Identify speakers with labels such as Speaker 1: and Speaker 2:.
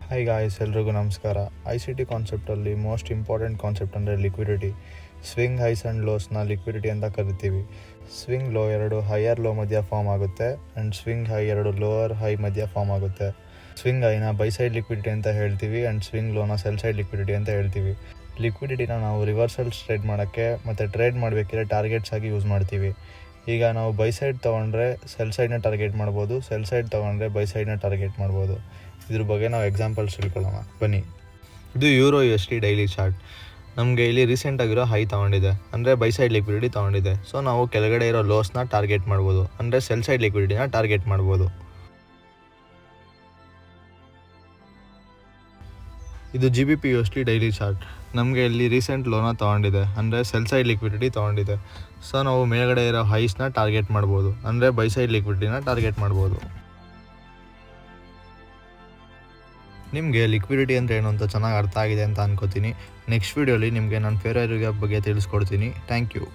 Speaker 1: Hi guys, ಎಲ್ರಿಗೂ ನಮಸ್ಕಾರ. ICT ಕಾನ್ಸೆಪ್ಟಲ್ಲಿ ಮೋಸ್ಟ್ ಇಂಪಾರ್ಟೆಂಟ್ ಕಾನ್ಸೆಪ್ಟ್ ಅಂದರೆ ಲಿಕ್ವಿಡಿಟಿ. ಸ್ವಿಂಗ್ ಹೈಸ್ ಆ್ಯಂಡ್ ಲೋಸ್ನ ಲಿಕ್ವಿಡಿಟಿ ಅಂತ ಕರಿತೀವಿ. ಸ್ವಿಂಗ್ ಲೋ ಎರಡು ಹೈಯರ್ ಲೋ ಮಧ್ಯ ಫಾರ್ಮ್ ಆಗುತ್ತೆ ಆ್ಯಂಡ್ ಸ್ವಿಂಗ್ ಹೈ ಎರಡು ಲೋವರ್ ಹೈ ಮಧ್ಯ ಫಾರ್ಮ್ ಆಗುತ್ತೆ. ಸ್ವಿಂಗ್ ಹೈನ ಬೈ ಸೈಡ್ ಲಿಕ್ವಿಡಿಟಿ ಅಂತ ಹೇಳ್ತೀವಿ ಆ್ಯಂಡ್ ಸ್ವಿಂಗ್ ಲೋನ ಸೆಲ್ ಸೈಡ್ ಲಿಕ್ವಿಡಿಟಿ ಅಂತ ಹೇಳ್ತೀವಿ. ಲಿಕ್ವಿಡಿಟಿನ ನಾವು ರಿವರ್ಸಲ್ಸ್ ಟ್ರೇಡ್ ಮಾಡೋಕ್ಕೆ ಮತ್ತು ಟ್ರೇಡ್ ಮಾಡಬೇಕಿದ್ರೆ ಟಾರ್ಗೆಟ್ಸ್ ಆಗಿ ಯೂಸ್ ಮಾಡ್ತೀವಿ. ಈಗ ನಾವು ಬೈ ಸೈಡ್ ತೊಗೊಂಡ್ರೆ ಸೆಲ್ ಸೈಡ್ನ ಟಾರ್ಗೆಟ್ ಮಾಡ್ಬೋದು, ಸೆಲ್ ಸೈಡ್ ತೊಗೊಂಡ್ರೆ ಬೈ ಸೈಡ್ನ ಟಾರ್ಗೆಟ್ ಮಾಡ್ಬೋದು. ಇದ್ರ ಬಗ್ಗೆ ನಾವು ಎಕ್ಸಾಂಪಲ್ಸ್ ತಿಳ್ಕೊಳ್ಳೋಣ ಬನ್ನಿ. ಇದು EURUSD ಡೈಲಿ ಚಾರ್ಟ್. ನಮಗೆ ಇಲ್ಲಿ ರೀಸೆಂಟಾಗಿರೋ ಹೈ ತೊಗೊಂಡಿದೆ, ಅಂದರೆ ಬೈ ಸೈಡ್ ಲಿಕ್ವಿಡಿಟಿ ತೊಗೊಂಡಿದೆ. ಸೊ ನಾವು ಕೆಳಗಡೆ ಇರೋ ಲೋಸ್ನ ಟಾರ್ಗೆಟ್ ಮಾಡ್ಬೋದು, ಅಂದರೆ ಸೆಲ್ ಸೈಡ್ ಲಿಕ್ವಿಡಿಟಿನ ಟಾರ್ಗೆಟ್ ಮಾಡ್ಬೋದು. ಇದು GBP/USD ಡೈಲಿ ಚಾರ್ಟ್. ನಮಗೆ ಇಲ್ಲಿ ರೀಸೆಂಟ್ ಲೋನ ತೊಗೊಂಡಿದೆ, ಅಂದರೆ ಸೆಲ್ ಸೈಡ್ ಲಿಕ್ವಿಡಿಟಿ ತೊಗೊಂಡಿದೆ. ಸೊ ನಾವು ಮೇಲ್ಗಡೆ ಇರೋ ಹೈಸ್ನ ಟಾರ್ಗೆಟ್ ಮಾಡ್ಬೋದು, ಅಂದರೆ ಬೈ ಸೈಡ್ ಲಿಕ್ವಿಡಿಟಿನ ಟಾರ್ಗೆಟ್ ಮಾಡ್ಬೋದು. ನಿಮಗೆ ಲಿಕ್ವಿಡಿಟಿ ಅಂದರೆ ಏನು ಅಂತ ಚೆನ್ನಾಗಿ ಅರ್ಥ ಆಗಿದೆ ಅಂತ ಅನ್ಕೋತೀನಿ. ನೆಕ್ಸ್ಟ್ ವೀಡಿಯೋಲಿ ನಿಮಗೆ ನನ್ನ ಫೇರ್ ಏರಿಯಾ ಬಗ್ಗೆ ತಿಳಿಸ್ಕೊಡ್ತೀನಿ. Thank you.